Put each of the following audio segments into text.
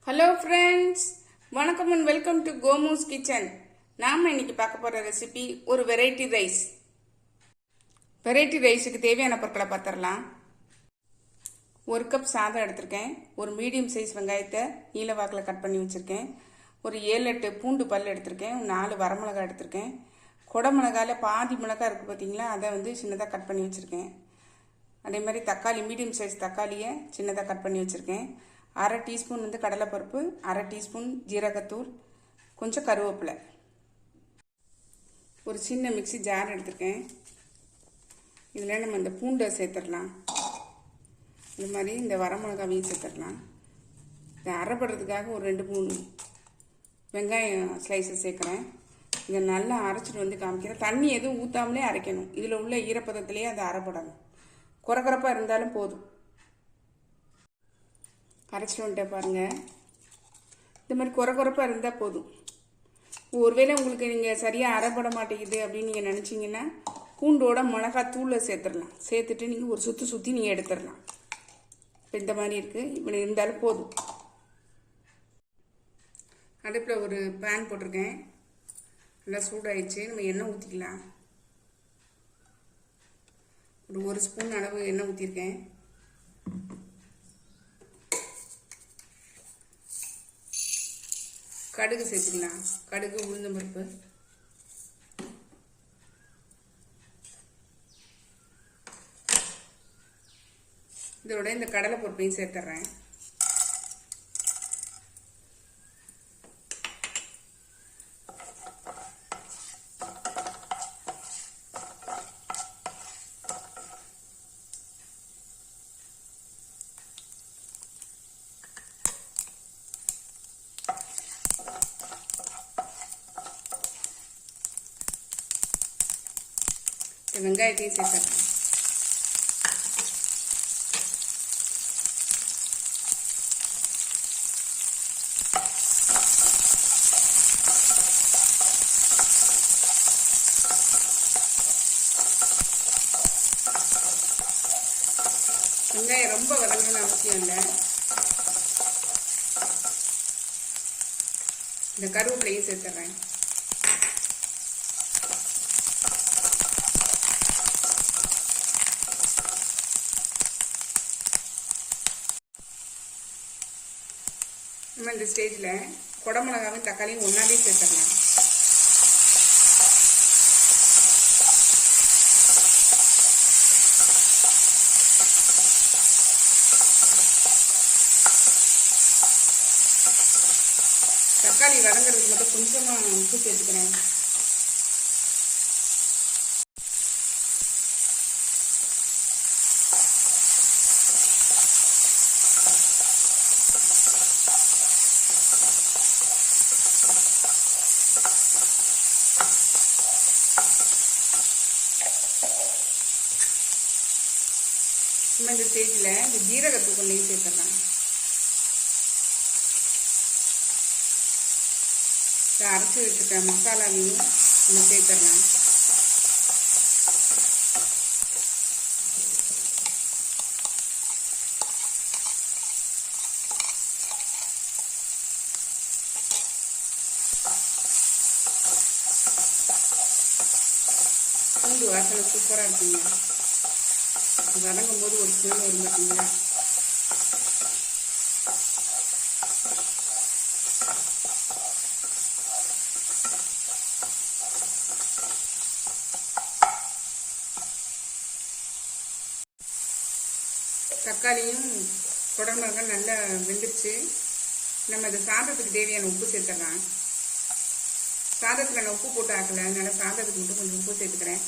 Hello friends, வணக்கம் and welcome to கோமூஸ் kitchen. நாம் இன்னைக்கு பார்க்க போகிற ரெசிபி ஒரு வெரைட்டி ரைஸ். வெரைட்டி ரைஸுக்கு தேவையான பொருட்களை பார்த்துடலாம். ஒரு கப் சாதம் எடுத்திருக்கேன். ஒரு மீடியம் சைஸ் வெங்காயத்தை நீல வாக்கில் கட் பண்ணி வச்சுருக்கேன். ஒரு 7-8 பூண்டு பல் எடுத்திருக்கேன். 4 வரமிளகாய் எடுத்திருக்கேன். குடமிளகாயில் பாதி மிளகாய் இருக்குது பார்த்தீங்களா, அதை சின்னதாக கட் பண்ணி வச்சுருக்கேன். அதே மாதிரி தக்காளி, மீடியம் சைஸ் தக்காளியை சின்னதாக கட் பண்ணி வச்சுருக்கேன். 1/2 டீஸ்பூன் கடலைப்பருப்பு, 1/2 டீஸ்பூன் ஜீரகத்தூள், கொஞ்சம் கருவேப்பிலை. ஒரு சின்ன மிக்சி ஜார் எடுத்துருக்கேன். இதில் நம்ம இந்த பூண்டை சேர்த்துடலாம். இந்த மாதிரி இந்த வரமிளகாவையும் சேர்த்துடலாம். இதை அரைப்படுறதுக்காக ஒரு 2-3 வெங்காயம் ஸ்லைஸை சேர்க்குறேன். இதை நல்லா அரைச்சிட்டு காமிக்கிறேன். தண்ணி எதுவும் ஊற்றாமலே அரைக்கணும். இதில் உள்ள ஈரப்பதத்திலேயே அதை அரைப்படணும். குறக்குறப்பாக இருந்தாலும் போதும். அரைச்சிட்டு வந்துட்டேன் பாருங்கள். இந்த மாதிரி குறப்பாக இருந்தால் போதும். ஒருவேளை உங்களுக்கு நீங்கள் சரியாக அரைப்பட மாட்டேங்குது அப்படின்னு நீங்கள் நினச்சிங்கன்னா பூண்டோட மிளகாய் தூளை சேர்த்துடலாம். சேர்த்துட்டு நீங்கள் ஒரு சுற்றி நீங்கள் எடுத்துடலாம். இப்போ இந்த மாதிரி இருக்குது. இப்படி இருந்தாலும் போதும். அடுப்பில் ஒரு பேன் போட்டிருக்கேன். நல்லா சூடாயிடுச்சு. நம்ம எண்ணெய் ஊற்றிக்கலாம். ஒரு 1 ஸ்பூன் அளவு எண்ணெய் ஊற்றிருக்கேன். கடுகு சேர்த்துக்கலாம். கடுகு, உளுந்தம் பருப்பு, இதோட இந்த கடலை பருப்பையும் சேர்த்துறேன். வெங்காயத்தையும் சேர்த்துறேன். வெங்காயம் ரொம்ப வதங்கணும்னு அவசியம் இல்லை. இந்த கருவேப்பிலையும் சேர்த்துறேன். நம்ம இந்த ஸ்டேஜில் குடமிளகாவும் தக்காளியும் ஒன்றாவே சேர்த்துடலாம். தக்காளி வதங்கிறதுக்கு மட்டும் கொஞ்சமாக உப்பு சேர்த்துக்கிறேன். நம்ம இந்த ஸ்டேஜில் இந்த ஜீரகத்தூள் கொஞ்சம் சேர்த்துடலாம். அரைச்சி வச்சுருக்க மசாலாவையும் நம்ம சேர்த்துடலாம். பூண்டு வாசனை சூப்பராக இருக்குங்க. வதங்கும் போது ஒரு ஸ்மெல் வரும் பார்த்தீங்களா. தக்காளியும் குடமிளகாய் நல்லா வெந்துருச்சு. நம்ம இந்த சாதத்துக்கு தேவையான உப்பு சேர்த்துடலாம். சாதத்தில் நான் உப்பு போட்டு ஆக்கலை, அதனால சாதத்துக்கு மட்டும் கொஞ்சம் உப்பு சேர்த்துக்கிறேன்.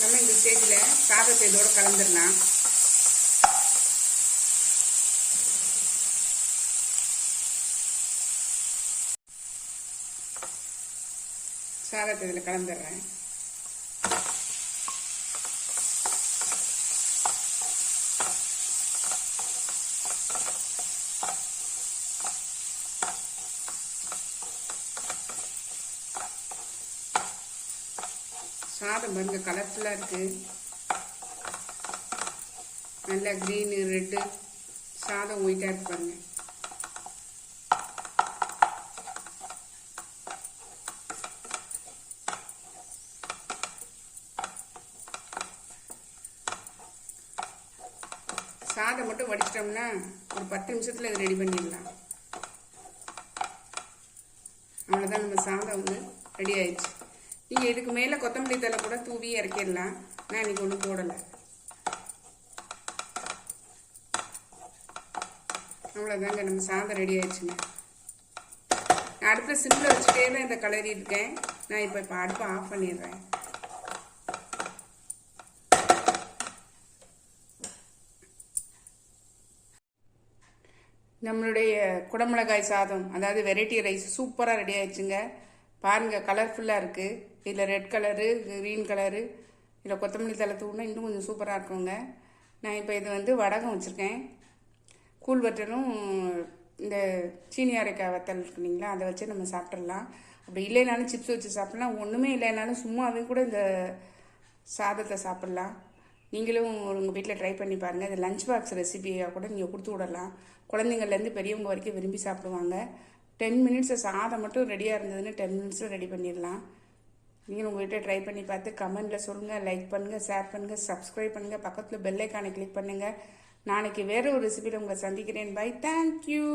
நம்ம இந்த ஸ்டேஜில் சாதத்தை இதோட கலந்துடலாம். சாதத்தை இதில் கலந்துடுறேன். சாதம் பாருங்க கலர்ஃபுல்லாக இருக்குது. நல்லா க்ரீனு ரெட்டு சாதம் ஒயிட்டாக இருக்கு பாருங்க. சாதம் மட்டும் வடிச்சிட்டோம்னா ஒரு 10 நிமிஷத்தில் இது ரெடி பண்ணிடலாம். அவ்வளோதான், நம்ம சாதம் வந்து ரெடி ஆயிடுச்சு. நீங்கள் இதுக்கு மேலே கொத்தமல்லி தழை கூட தூவி இறக்கிடலாம். நான் இன்னைக்கு ஒன்றும் போடலை. அவ்வளோதாங்க, நம்ம சாதம் ரெடி ஆயிடுச்சுங்க. நான் அடுப்பில் சிம்மில் வச்சுட்டே தான் இந்த கலரி இருக்கேன். நான் இப்போ அடுப்பை ஆஃப் பண்ணிடுறேன். நம்மளுடைய குடமிளகாய் சாதம், அதாவது வெரைட்டி ரைஸ் சூப்பராக ரெடி ஆயிடுச்சுங்க. பாருங்கள், கலர்ஃபுல்லாக இருக்குது. இதில் ரெட் கலரு, க்ரீன் கலரு, இதில் கொத்தமல்லி தழை தூள்னா இன்னும் கொஞ்சம் சூப்பராக இருக்குங்க. நான் இப்போ இது வந்து வடகம் வச்சுருக்கேன். கூழ் வற்றலும் இந்த சீனி அரைக்காய் வத்தல் இருக்கு இல்லைங்களா, அதை வச்சு நம்ம சாப்பிட்றலாம். அப்படி இல்லைனாலும் சிப்ஸ் வச்சு சாப்பிட்லாம். ஒன்றுமே இல்லைனாலும் சும்மாவே கூட இந்த சாதத்தை சாப்பிட்லாம். நீங்களும் உங்கள் வீட்டில் ட்ரை பண்ணி பாருங்கள். இது லஞ்ச் பாக்ஸ் ரெசிபியாக கூட நீங்கள் கொடுத்து விடலாம். குழந்தைங்கள்லேருந்து பெரியவங்க வரைக்கும் விரும்பி சாப்பிடுவாங்க. 10 மினிட்ஸ் சாதம் மட்டும் ரெடியாக இருந்ததுன்னு 10 மினிட்ஸில் ரெடி பண்ணிடலாம். நீங்களும் உங்கள் வீட்டை ட்ரை பண்ணி பார்த்து கமெண்ட்டில் சொல்லுங்கள். லைக் பண்ணுங்கள், ஷேர் பண்ணுங்கள், சப்ஸ்கிரைப் பண்ணுங்கள், பக்கத்தில் பெல் ஐக்கானை கிளிக் பண்ணுங்கள். நாளைக்கு வேறு ஒரு ரெசிபியில் உங்களை சந்திக்கிறேன். Bye, thank you.